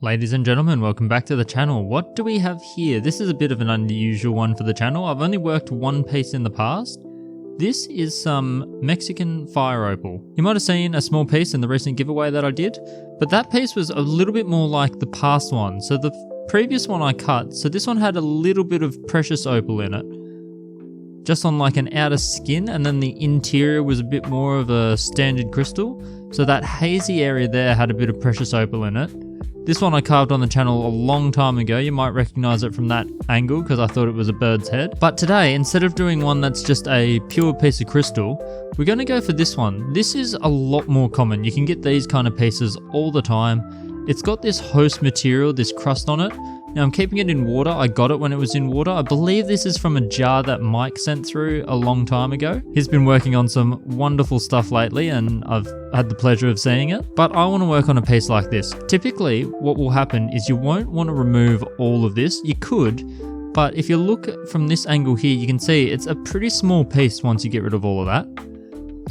Ladies and gentlemen, welcome back to the channel. What do we have here? This is a bit of an unusual one for the channel. I've only worked one piece in the past. This is some Mexican fire opal. You might have seen a small piece in the recent giveaway that I did, but that piece was a little bit more like the past one. So the previous one I cut, so this one had a little bit of precious opal in it. Just on like an outer skin, and then the interior was a bit more of a standard crystal. So that hazy area there had a bit of precious opal in it. This one I carved on the channel a long time ago. You might recognize it from that angle because I thought it was a bird's head. But today, instead of doing one that's just a pure piece of crystal, we're going to go for this one. This is a lot more common. You can get these kind of pieces all the time. It's got this host material, this crust on it. Now I'm keeping it in water. I got it when it was in water. I believe this is from a jar that Mike sent through a long time ago. He's been working on some wonderful stuff lately and I've had the pleasure of seeing it. But I want to work on a piece like this. Typically what will happen is you won't want to remove all of this. You could, but if you look from this angle here, you can see it's a pretty small piece once you get rid of all of that.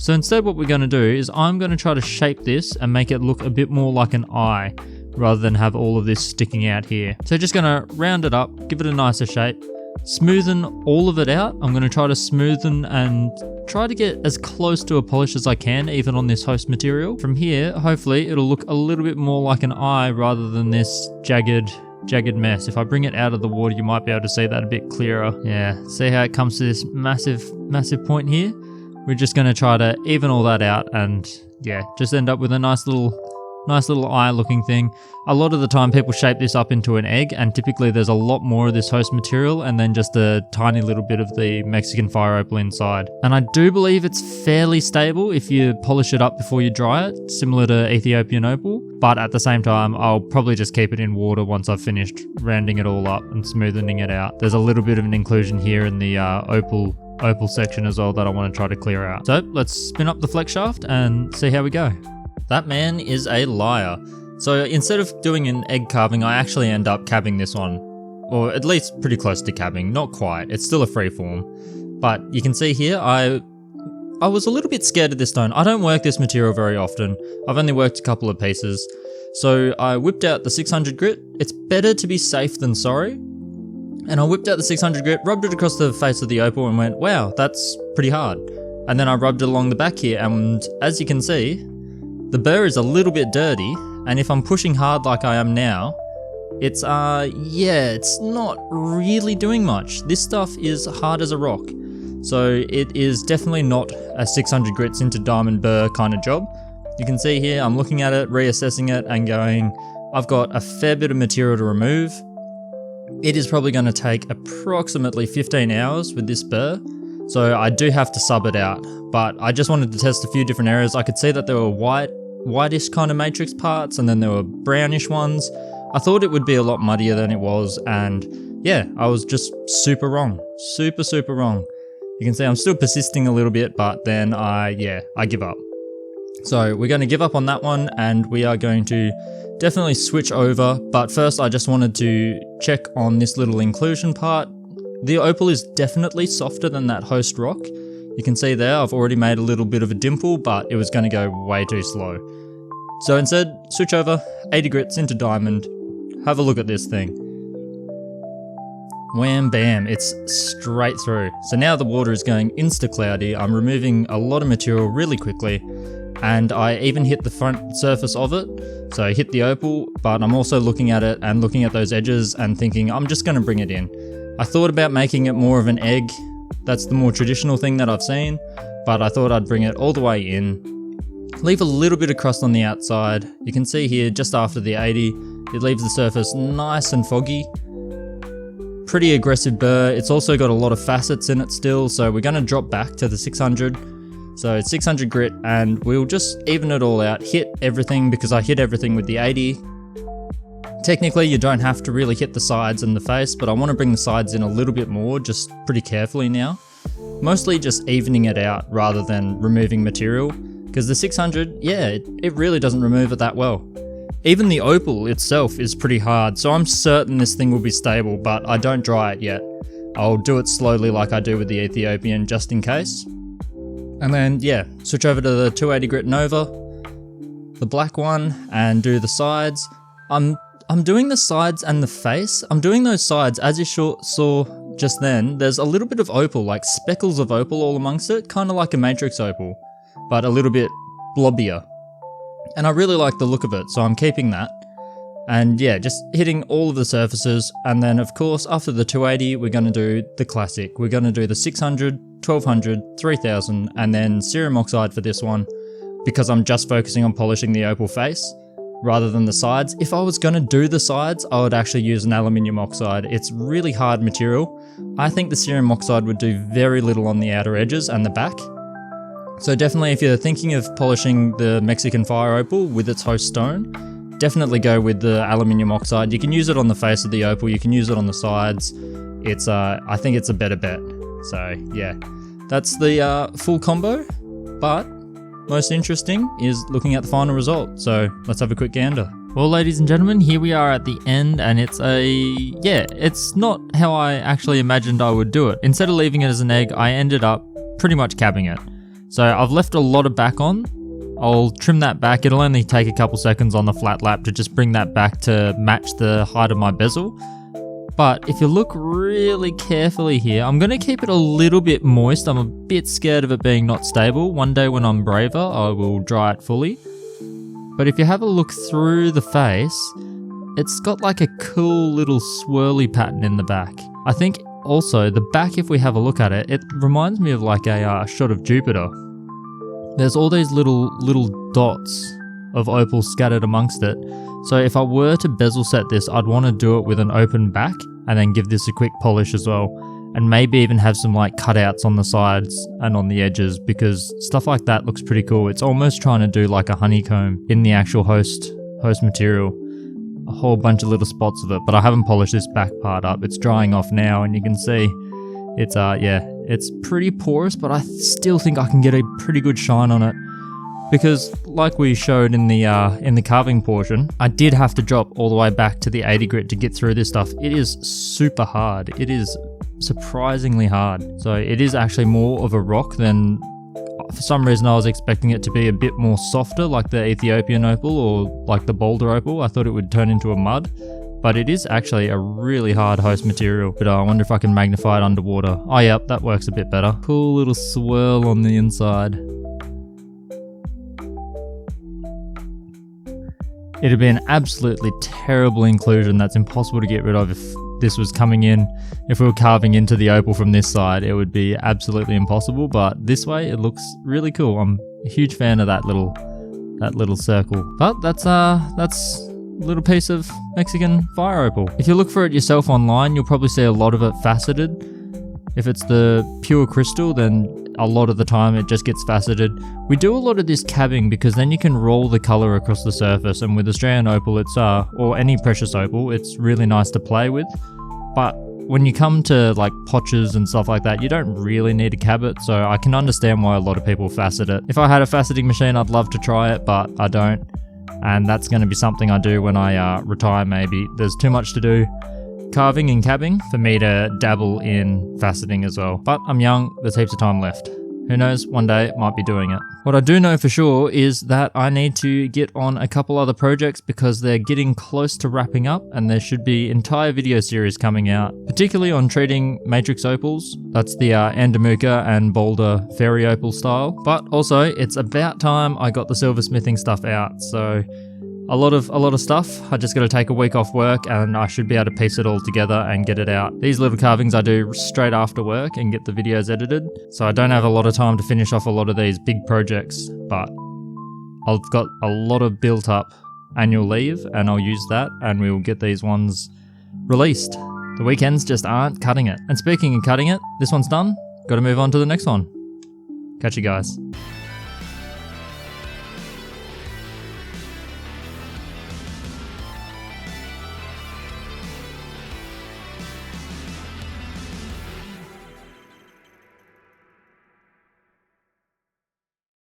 So instead what we're going to do is I'm going to try to shape this and make it look a bit more like an eye, rather than have all of this sticking out here. So just gonna round it up, give it a nicer shape, smoothen all of it out. I'm gonna try to smoothen and try to get as close to a polish as I can, even on this host material. From here, hopefully it'll look a little bit more like an eye rather than this jagged mess. If I bring it out of the water, you might be able to see that a bit clearer. Yeah, see how it comes to this massive point here? We're just gonna try to even all that out and yeah, just end up with a nice little eye looking thing. A lot of the time people shape this up into an egg, and typically there's a lot more of this host material and then just a tiny little bit of the Mexican fire opal inside. And I do believe it's fairly stable if you polish it up before you dry it, similar to Ethiopian opal. But at the same time, I'll probably just keep it in water once I've finished rounding it all up and smoothing it out. There's a little bit of an inclusion here in the opal section as well that I want to try to clear out. So let's spin up the flex shaft and see how we go. That man is a liar. So instead of doing an egg carving, I actually end up cabbing this one. Or at least pretty close to cabbing, not quite. It's still a free form. But you can see here, I was a little bit scared of this stone. I don't work this material very often. I've only worked a couple of pieces. So I whipped out the 600 grit. It's better to be safe than sorry. And I whipped out the 600 grit, rubbed it across the face of the opal and went, wow, that's pretty hard. And then I rubbed it along the back here, and as you can see, the burr is a little bit dirty, and if I'm pushing hard like I am now, it's not really doing much. This stuff is hard as a rock. So it is definitely not a 600 grits into diamond burr kind of job. You can see here, I'm looking at it, reassessing it and going, I've got a fair bit of material to remove. It is probably going to take approximately 15 hours with this burr. So I do have to sub it out, but I just wanted to test a few different areas. I could see that there were whitish kind of matrix parts, and then there were brownish ones. I thought it would be a lot muddier than it was, and yeah, I was just super wrong. Super wrong. You can see I'm still persisting a little bit, but then I give up. So we're going to give up on that one, and we are going to definitely switch over, but first I just wanted to check on this little inclusion part. The opal is definitely softer than that host rock. You can see there, I've already made a little bit of a dimple, but it was going to go way too slow. So instead, switch over, 80 grits into diamond, have a look at this thing. Wham bam, it's straight through. So now the water is going insta-cloudy, I'm removing a lot of material really quickly, and I even hit the front surface of it. So I hit the opal, but I'm also looking at it and looking at those edges and thinking, I'm just going to bring it in. I thought about making it more of an egg. That's the more traditional thing that I've seen, but I thought I'd bring it all the way in. Leave a little bit of crust on the outside. You can see here, just after the 80, it leaves the surface nice and foggy. Pretty aggressive burr. It's also got a lot of facets in it still, so we're going to drop back to the 600. So it's 600 grit, and we'll just even it all out, hit everything, because I hit everything with the 80. Technically, you don't have to really hit the sides and the face, but I want to bring the sides in a little bit more, just pretty carefully now. Mostly just evening it out rather than removing material, because the 600, yeah, it really doesn't remove it that well. Even the opal itself is pretty hard, so I'm certain this thing will be stable, but I don't dry it yet. I'll do it slowly like I do with the Ethiopian just in case. And then, yeah, switch over to the 280 grit Nova, the black one, and do the sides. I'm I'm doing the sides and the face. I'm doing those sides, as you saw just then, there's a little bit of opal, like speckles of opal all amongst it, kind of like a matrix opal, but a little bit blobbier. And I really like the look of it, so I'm keeping that. And yeah, just hitting all of the surfaces. And then of course, after the 280, we're going to do the classic. We're going to do the 600, 1200, 3000, and then cerium oxide for this one, because I'm just focusing on polishing the opal face rather than the sides. If I was going to do the sides, I would actually use an aluminium oxide. It's really hard material. I think the cerium oxide would do very little on the outer edges and the back. So definitely, if you're thinking of polishing the Mexican fire opal with its host stone, definitely go with the aluminium oxide. You can use it on the face of the opal, you can use it on the sides. It's I think it's a better bet. So yeah, that's the full combo, but most interesting is looking at the final result. So let's have a quick gander. Well, ladies and gentlemen, here we are at the end, and it's it's not how I actually imagined I would do it. Instead of leaving it as an egg, I ended up pretty much capping it. So I've left a lot of back on. I'll trim that back. It'll only take a couple seconds on the flat lap to just bring that back to match the height of my bezel. But if you look really carefully here, I'm going to keep it a little bit moist. I'm a bit scared of it being not stable. One day when I'm braver, I will dry it fully. But if you have a look through the face, it's got like a cool little swirly pattern in the back. I think also the back, if we have a look at it, it reminds me of like a shot of Jupiter. There's all these little dots of opal scattered amongst it. So if I were to bezel set this, I'd want to do it with an open back and then give this a quick polish as well. And maybe even have some like cutouts on the sides and on the edges, because stuff like that looks pretty cool. It's almost trying to do like a honeycomb in the actual host material. A whole bunch of little spots of it, but I haven't polished this back part up. It's drying off now and you can see it's it's pretty porous, but I still think I can get a pretty good shine on it. Because like we showed in the carving portion, I did have to drop all the way back to the 80 grit to get through this stuff. It is super hard. It is surprisingly hard. So it is actually more of a rock than, for some reason I was expecting it to be a bit more softer, like the Ethiopian opal or like the Boulder opal. I thought it would turn into a mud, but it is actually a really hard host material. But I wonder if I can magnify it underwater. Oh yep, that works a bit better. Cool little swirl on the inside. It'd be an absolutely terrible inclusion that's impossible to get rid of if this was coming in. If we were carving into the opal from this side, it would be absolutely impossible, but this way it looks really cool. I'm a huge fan of that little circle. But that's a little piece of Mexican fire opal. If you look for it yourself online, you'll probably see a lot of it faceted. If it's the pure crystal, then a lot of the time it just gets faceted. We do a lot of this cabbing because then you can roll the color across the surface, and with Australian opal, it's or any precious opal, it's really nice to play with. But when you come to like potches and stuff like that, you don't really need to cab it, so I can understand why a lot of people facet it. If I had a faceting machine, I'd love to try it, but I don't, and that's going to be something I do when I retire maybe. There's too much to do carving and cabbing for me to dabble in faceting as well. But I'm young, there's heaps of time left. Who knows, one day might be doing it. What I do know for sure is that I need to get on a couple other projects because they're getting close to wrapping up, and there should be entire video series coming out, particularly on treating matrix opals. That's the Andamuka and Boulder fairy opal style. But also, it's about time I got the silversmithing stuff out, so a lot of stuff. I just got to take a week off work and I should be able to piece it all together and get it out. These little carvings I do straight after work and get the videos edited, so I don't have a lot of time to finish off a lot of these big projects, but I've got a lot of built up annual leave and I'll use that and we'll get these ones released. The weekends just aren't cutting it. And speaking of cutting it, this one's done. Got to move on to the next one. Catch you guys.